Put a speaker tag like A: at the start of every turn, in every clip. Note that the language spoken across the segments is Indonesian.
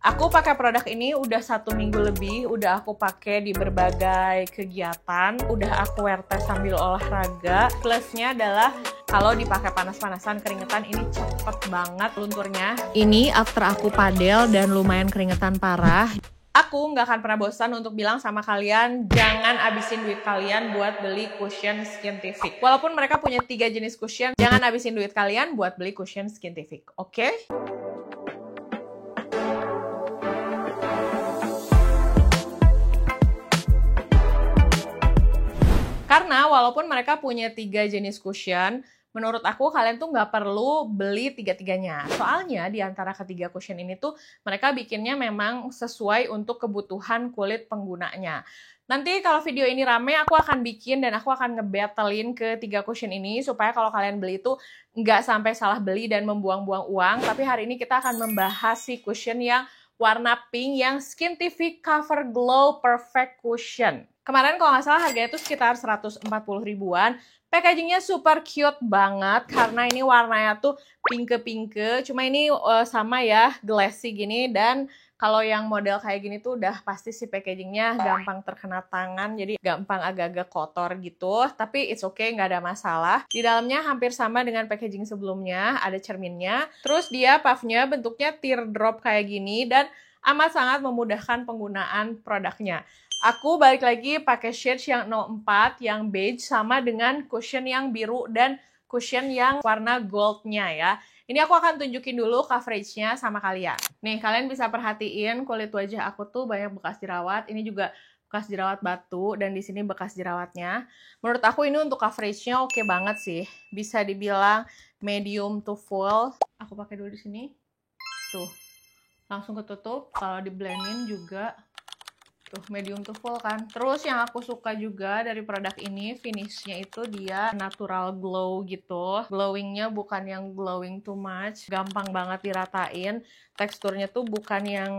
A: Aku pakai produk ini udah 1 minggu lebih, udah aku pakai di berbagai kegiatan, udah aku wear test sambil olahraga. Plusnya adalah kalau dipakai panas-panasan keringetan ini cepet banget lunturnya. Ini after aku padel dan lumayan keringetan parah. Aku nggak akan pernah bosan untuk bilang sama kalian, jangan abisin duit kalian buat beli cushion Skintific. Walaupun mereka punya 3 jenis cushion, jangan abisin duit kalian buat beli cushion Skintific, oke? Karena walaupun mereka punya 3 jenis cushion, menurut aku kalian tuh nggak perlu beli tiga-tiganya. Soalnya di antara ketiga cushion ini tuh mereka bikinnya memang sesuai untuk kebutuhan kulit penggunanya. Nanti kalau video ini rame, aku akan bikin dan aku akan ngebattlein ke 3 cushion ini supaya kalau kalian beli itu nggak sampai salah beli dan membuang-buang uang. Tapi hari ini kita akan membahas si cushion yang warna pink yang Skintific Cover Glow Perfect Cushion. Kemarin kalau nggak salah harganya itu sekitar 140 ribuan. Packagingnya super cute banget karena ini warnanya tuh pink-pink. Cuma ini sama ya, glassy gini. Dan kalau yang model kayak gini tuh udah pasti sih packagingnya gampang terkena tangan. Jadi gampang agak-agak kotor gitu. Tapi it's okay, nggak ada masalah. Di dalamnya hampir sama dengan packaging sebelumnya. Ada cerminnya. Terus dia puffnya bentuknya teardrop kayak gini. Dan amat sangat memudahkan penggunaan produknya. Aku balik lagi pakai shades yang 04, yang beige, sama dengan cushion yang biru dan cushion yang warna goldnya ya. Ini aku akan tunjukin dulu coveragenya sama kalian. Nih, kalian bisa perhatiin kulit wajah aku tuh banyak bekas jerawat. Ini juga bekas jerawat batu dan di sini bekas jerawatnya. Menurut aku ini untuk coveragenya oke banget sih. Bisa dibilang medium to full. Aku pakai dulu di sini. Tuh, langsung ketutup. Kalau di blendin juga tuh medium to full kan. Terus yang aku suka juga dari produk ini, finishnya itu dia natural glow gitu. Glowingnya bukan yang glowing too much, gampang banget diratain. Teksturnya tuh bukan yang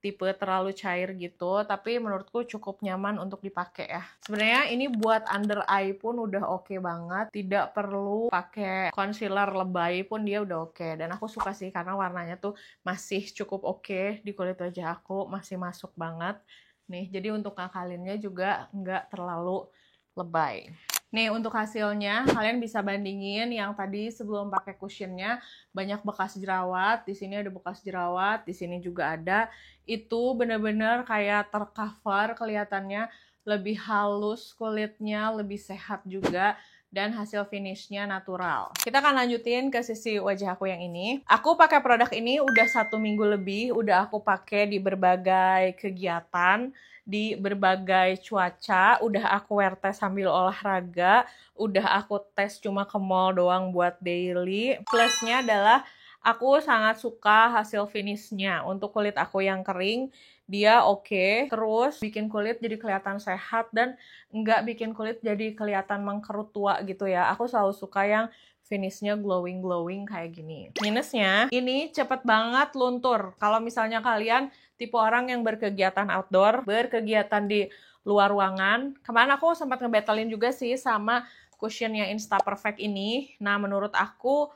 A: tipe terlalu cair gitu, tapi menurutku cukup nyaman untuk dipakai ya. Sebenarnya ini buat under eye pun udah oke banget, tidak perlu pakai concealer lebay pun dia udah oke. Dan aku suka sih karena warnanya tuh masih cukup oke di kulit wajah aku, masih masuk banget. Nih, jadi untuk ngakalinnya juga nggak terlalu lebay. Nih, untuk hasilnya kalian bisa bandingin yang tadi sebelum pakai cushionnya banyak bekas jerawat. Di sini ada bekas jerawat, di sini juga ada. Itu bener-bener kayak tercover, kelihatannya lebih halus kulitnya, lebih sehat juga. Dan hasil finishnya natural. Kita akan lanjutin ke sisi wajah aku yang ini. Aku pakai produk ini udah 1 minggu lebih, udah aku pakai di berbagai kegiatan, di berbagai cuaca, udah aku wear test sambil olahraga, udah aku tes cuma ke mall doang buat daily. Plusnya adalah aku sangat suka hasil finishnya. Untuk kulit aku yang kering, dia oke, terus bikin kulit jadi kelihatan sehat dan nggak bikin kulit jadi kelihatan mengkerut tua gitu ya. Aku selalu suka yang finishnya glowing kayak gini. Minusnya, ini cepet banget luntur. Kalau misalnya kalian tipe orang yang berkegiatan outdoor, berkegiatan di luar ruangan. Kemarin aku sempat ngebattlein juga sih sama cushion yang Insta Perfect ini. Nah, menurut aku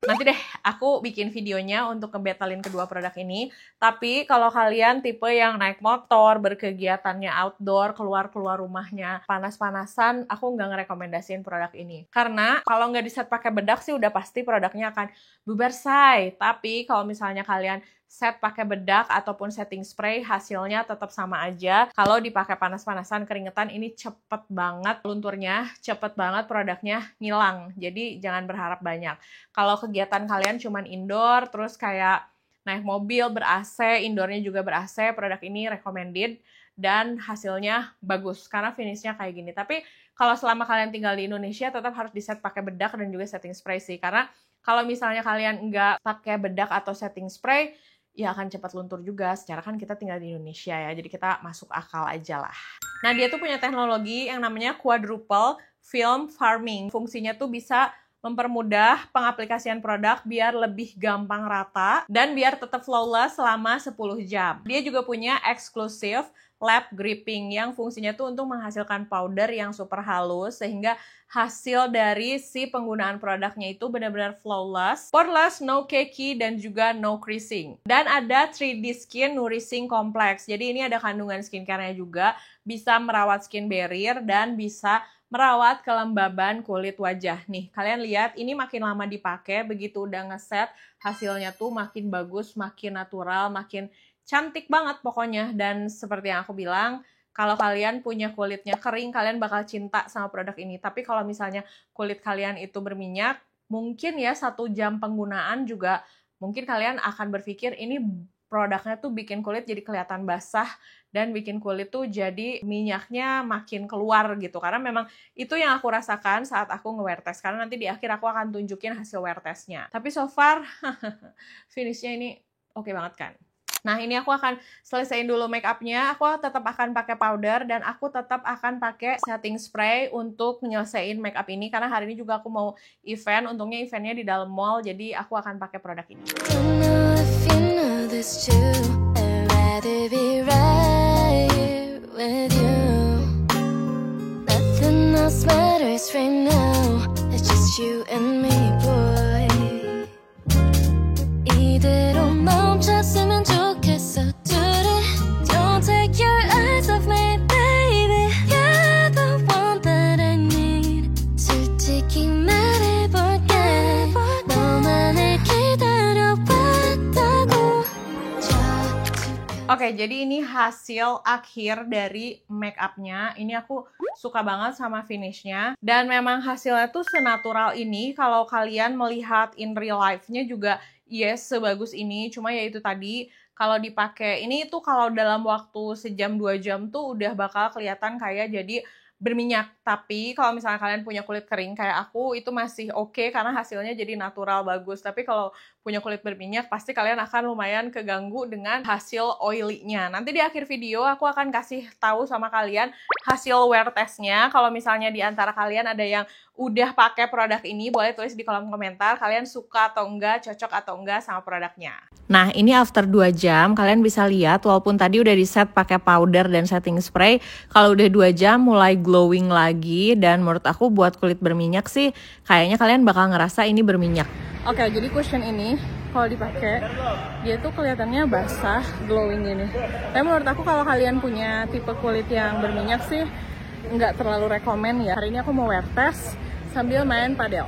A: nanti deh aku bikin videonya untuk ngebattlein kedua produk ini. Tapi kalau kalian tipe yang naik motor, berkegiatannya outdoor, keluar rumahnya panas-panasan, aku nggak ngerekomendasiin produk ini. Karena kalau nggak di set pakai bedak sih udah pasti produknya akan bubar say. Tapi kalau misalnya kalian set pakai bedak ataupun setting spray, hasilnya tetap sama aja. Kalau dipakai panas-panasan keringetan, ini cepet banget lunturnya, cepet banget produknya ngilang. Jadi jangan berharap banyak. Kalau kegiatan kalian cuman indoor, terus kayak naik mobil ber-AC, indoornya juga ber-AC, produk ini recommended dan hasilnya bagus karena finishnya kayak gini. Tapi kalau selama kalian tinggal di Indonesia tetap harus di-set pakai bedak dan juga setting spray sih. Karena kalau misalnya kalian nggak pakai bedak atau setting spray, ya akan cepat luntur juga. Secara kan kita tinggal di Indonesia ya, jadi kita masuk akal aja lah. Nah, dia tuh punya teknologi yang namanya quadruple film farming. Fungsinya tuh bisa mempermudah pengaplikasian produk biar lebih gampang rata dan biar tetap flawless selama 10 jam. Dia juga punya eksklusif lap gripping yang fungsinya tuh untuk menghasilkan powder yang super halus sehingga hasil dari si penggunaan produknya itu benar-benar flawless, poreless, no cakey, dan juga no creasing. Dan ada 3D Skin Nourishing Complex. Jadi ini ada kandungan skincare-nya juga, bisa merawat skin barrier dan bisa merawat kelembaban kulit wajah. Nih, kalian lihat ini makin lama dipakai, begitu udah ngeset, hasilnya tuh makin bagus, makin natural, makin cantik banget pokoknya. Dan seperti yang aku bilang, kalau kalian punya kulitnya kering, kalian bakal cinta sama produk ini. Tapi kalau misalnya kulit kalian itu berminyak, mungkin ya 1 jam penggunaan juga mungkin kalian akan berpikir ini produknya tuh bikin kulit jadi kelihatan basah dan bikin kulit tuh jadi minyaknya makin keluar gitu. Karena memang itu yang aku rasakan saat aku nge-wear test. Karena nanti di akhir aku akan tunjukin hasil wear testnya. Tapi so far, finishnya ini oke banget kan. Nah, ini aku akan selesaiin dulu make up-nya. Aku tetap akan pakai powder dan aku tetap akan pakai setting spray untuk menyelesaiin make up ini. Karena hari ini juga aku mau event, untungnya eventnya di dalam mall, jadi aku akan pakai produk ini. Oke, jadi ini hasil akhir dari make up-nya. Ini aku suka banget sama finish-nya. Dan memang hasilnya tuh senatural ini. Kalau kalian melihat in real life-nya juga yes, sebagus ini. Cuma ya itu tadi, kalau dipakai ini tuh kalau dalam waktu sejam 2 jam tuh udah bakal kelihatan kayak jadi berminyak. Tapi kalau misalnya kalian punya kulit kering kayak aku, itu masih oke karena hasilnya jadi natural, bagus. Tapi kalau punya kulit berminyak, pasti kalian akan lumayan keganggu dengan hasil oily-nya. Nanti di akhir video aku akan kasih tahu sama kalian hasil wear test-nya. Kalau misalnya di antara kalian ada yang udah pakai produk ini, boleh tulis di kolom komentar kalian suka atau enggak, cocok atau enggak sama produknya. Nah, ini after 2 jam, kalian bisa lihat walaupun tadi udah di set pakai powder dan setting spray, kalau udah 2 jam mulai glowing lagi. Dan menurut aku buat kulit berminyak sih, kayaknya kalian bakal ngerasa ini berminyak. Oke, jadi cushion ini kalau dipakai, dia tuh kelihatannya basah, glowing gini. Tapi menurut aku kalau kalian punya tipe kulit yang berminyak sih, nggak terlalu rekomen ya. Hari ini aku mau wear test sambil main padel.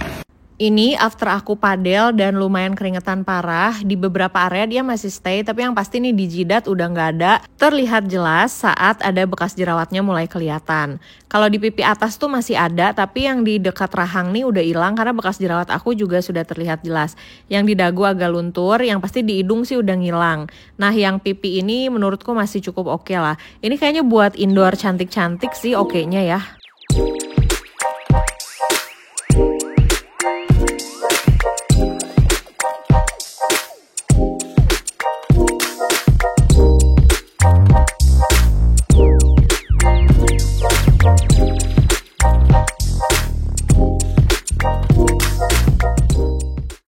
A: Ini after aku padel dan lumayan keringetan parah, di beberapa area dia masih stay, tapi yang pasti nih di jidat udah nggak ada. Terlihat jelas saat ada bekas jerawatnya mulai kelihatan. Kalau di pipi atas tuh masih ada, tapi yang di dekat rahang nih udah hilang karena bekas jerawat aku juga sudah terlihat jelas. Yang di dagu agak luntur, yang pasti di hidung sih udah ngilang. Nah, yang pipi ini menurutku masih cukup oke lah. Ini kayaknya buat indoor cantik-cantik sih okenya ya.